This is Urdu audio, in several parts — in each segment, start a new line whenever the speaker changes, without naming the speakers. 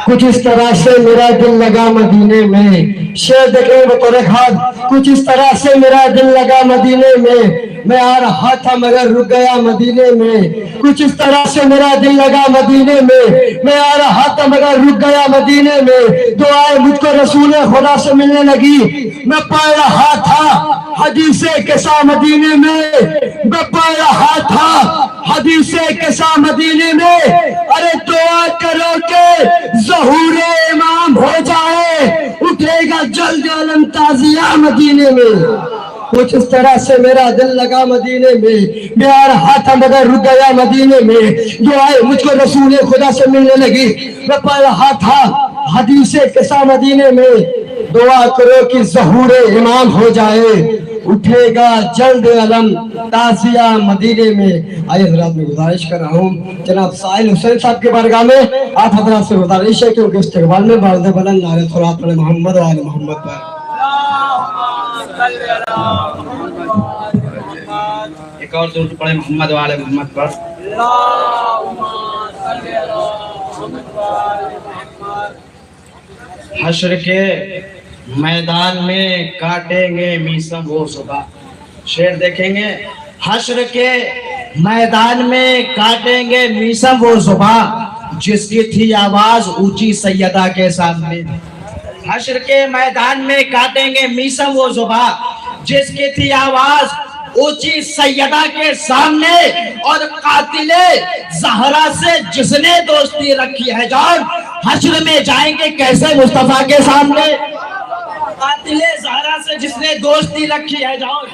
کچھ اس طرح سے میرا دل لگا مدینے میں، شعر دیکھیں بطور خاص، کچھ اس طرح سے میرا دل لگا مدینے میں آ رہا تھا مگر رک گیا مدینے میں، کچھ اس طرح سے میرا دل لگا مدینے میں آ رہا تھا مگر رک گیا مدینے میں، دعائیں مجھ کو رسول خدا سے ملنے لگی، میں پا رہا تھا حدیث کسا مدینے میں پا رہا تھا حدیث کسا مدینے میں، ارے دعا کرو کہ ظہور امام ہو جائے، اٹھے گا جلد علم تازیہ مدینے میں، کچھ اس طرح سے میرا دل لگا مدینے میں آ رہا تھا مگر رک گیا مدینے میں، دعائیں مجھ کو رسول خدا سے ملنے لگی، میں پا رہا تھا حدیث کسا مدینے میں، دعا کرو کہ ظہور امام ہو جائے، اٹھے گا جلد علم تازیہ مدینے میں۔ آئیے حضرات میں گزارش کر رہا ہوں جناب سائل حسین صاحب کے بارگاہ میں آپ حضرات سے گزارش ہے کہ ان کے استقبال میں بارد بلند نعرہ صلوات علی محمد و آل محمد پر۔
ایک اور درود پڑھیں محمد و آل محمد پر۔ حشر کے میدان میں کاٹیں گے میسم وہ صبح، شعر دیکھیں گے، حشر کے میدان میں کاٹیں گے میسم وہ صبح جس کی تھی آواز اونچی سیدہ کے سامنے، حشر کے میدان میں کاٹیں گے میسم وہ صبح جس کی تھی آواز اونچی سیدہ کے سامنے، اور قاتل زہرا سے جس نے دوستی رکھی ہے جان، حشر میں جائیں گے کیسے مصطفیٰ کے سامنے، قاتل زہرا سے جس نے دوستی رکھی ہے جان،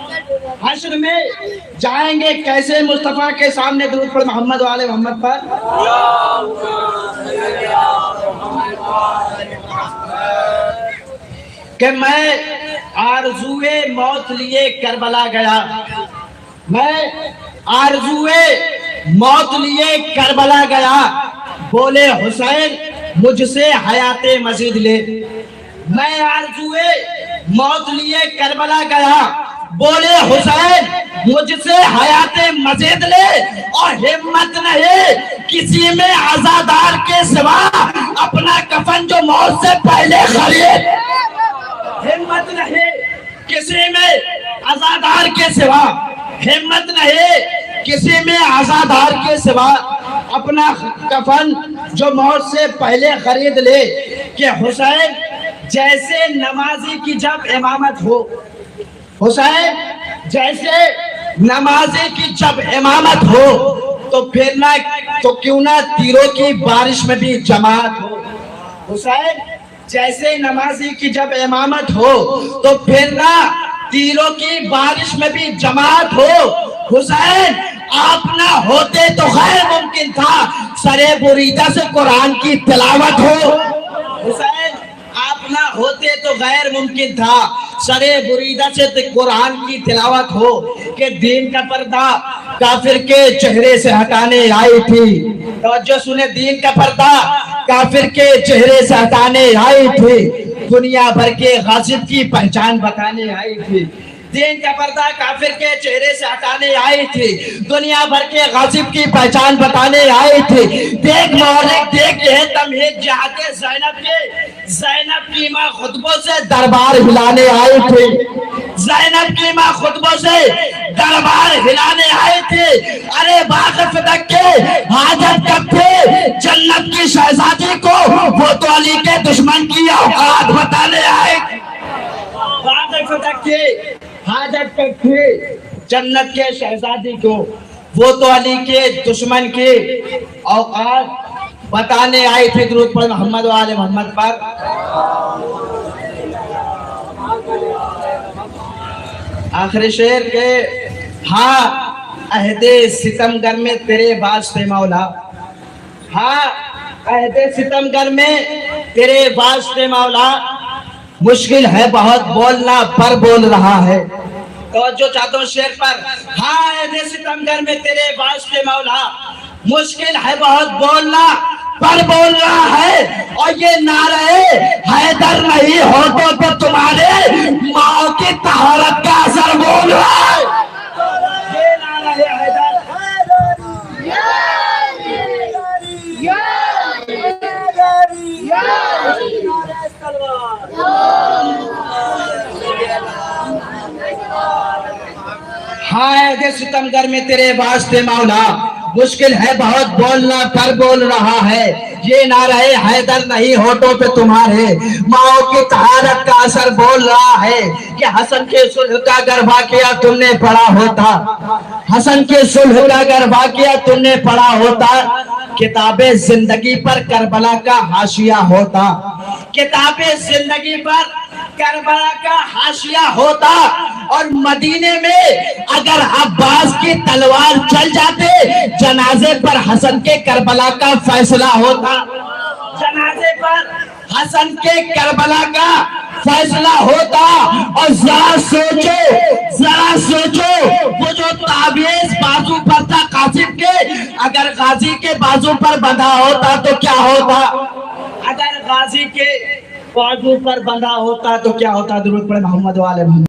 حشر میں جائیں گے کیسے مصطفیٰ کے سامنے۔ درود پڑھ محمد و آل محمد پر۔ کہ میں آرزوئے موت لیے کربلا گیا، میں آرزوئے موت لیے کربلا گیا، بولے حسین مجھ سے حیات مزید لے، میں آرزوئے موت لیے کربلا گیا، بولے حسین مجھ سے حیات مزید لے، اور ہمت نہیں کسی میں عزادار کے سوا اپنا کفن جو موت سے پہلے خرید، ہمت نہیں کسی میں عزادار کے سوا، ہمت نہیں کسی میں عزادار کے سوا اپنا کفن جو موت سے پہلے خرید لے، کہ حسین جیسے نمازی کی جب امامت ہو، حسین جیسے نمازی کی جب امامت ہو تو پھر نہ تو کیوں نہ تیروں کی بارش میں بھی جماعت ہو، حسین جیسے نمازی کی جب امامت ہو تو پھر نہ تیروں کی بارش میں بھی جماعت ہو، حسین آپ نہ ہوتے تو غیر ممکن تھا سرے بریدہ سے قرآن کی تلاوت ہو، حسین آپ نہ ہوتے تو غیر ممکن تھا سرے بریدہ سے قرآن کی تلاوت ہو، کہ دین کا پردہ کافر کے چہرے سے ہٹانے آئی تھی، توجہ سنیں، دین کا پردہ کافر کے چہرے سے ہٹانے آئی تھی، دنیا بھر کے غاصب کی پہچان بتانے آئی تھی، دین کا پردہ کافر کے چہرے سے ہٹانے آئی تھی، دنیا بھر کے غاصب کی پہچان بتانے آئی تھی، دیکھ مورک دیکھ یہ تمہید جہاد زینب کے، زینب کی ماں خطبوں سے دربار ہلانے آئی تھی، زینب کی ماں خطبوں سے دربار ہلانے آئی تھی، ارے باغ فتح کے حاجت کب تھے جنت کی شہزادی کو، وہ تو علی کے دشمن کی اوقات بتانے آئے، باغ فتح کے حاجت کب تھے جنت کے شہزادی کو، وہ تو علی کے دشمن کی اوقات بتانے آئی تھی۔ درود پڑھ محمد و آل محمد پر۔ آخری شعر کے، ہاں عہد ستمگر میں تیرے واسطے مولا، ہاں عہد ستمگر میں تیرے واسطے مولا، مشکل ہے بہت بولنا پر بول رہا ہے، توجہ چاہتا ہوں شعر پر، ہاں عہد ستمگر میں تیرے واسطے مولا، مشکل ہے بہت بولنا پر بول رہا ہے، اور یہ نعرہ حیدر نہیں ہوتوں پہ تمہارے ماں کی طہارت کا اثر بول رہا ہے، یہ نعرہ حیدر، لگے ستمگر میں تیرے واسطے مولا، مشکل ہے بہت بولنا پر بول رہا ہے، یہ نعرہ حیدر نہیں ہونٹوں پہ تمہارے، ماؤں کی طہارت کا اثر بول رہا ہے کہ حسن کے صلح کا اگر واقعہ تم نے پڑھا ہوتا، حسن کے صلح کا اگر واقعہ تم نے پڑھا ہوتا، کتاب زندگی پر کربلا کا حاشیہ ہوتا، کتاب زندگی پر کربلا کا حاشیہ ہوتا، اور مدینے میں اگر عباس کی تلوار چل جاتے، جنازے پر حسن کے کربلا کا فیصلہ ہوتا، جنازے پر حسن کے کربلا کا فیصلہ ہوتا۔ اور ذرا سوچو وہ جو تعویذ بازو پر تھا قاسم کے، اگر غازی کے بازو پر بندھا ہوتا تو کیا ہوتا؟ اگر غازی کے بازو پر بندھا ہوتا تو کیا ہوتا؟ درود پڑھیں محمد و آل محمد۔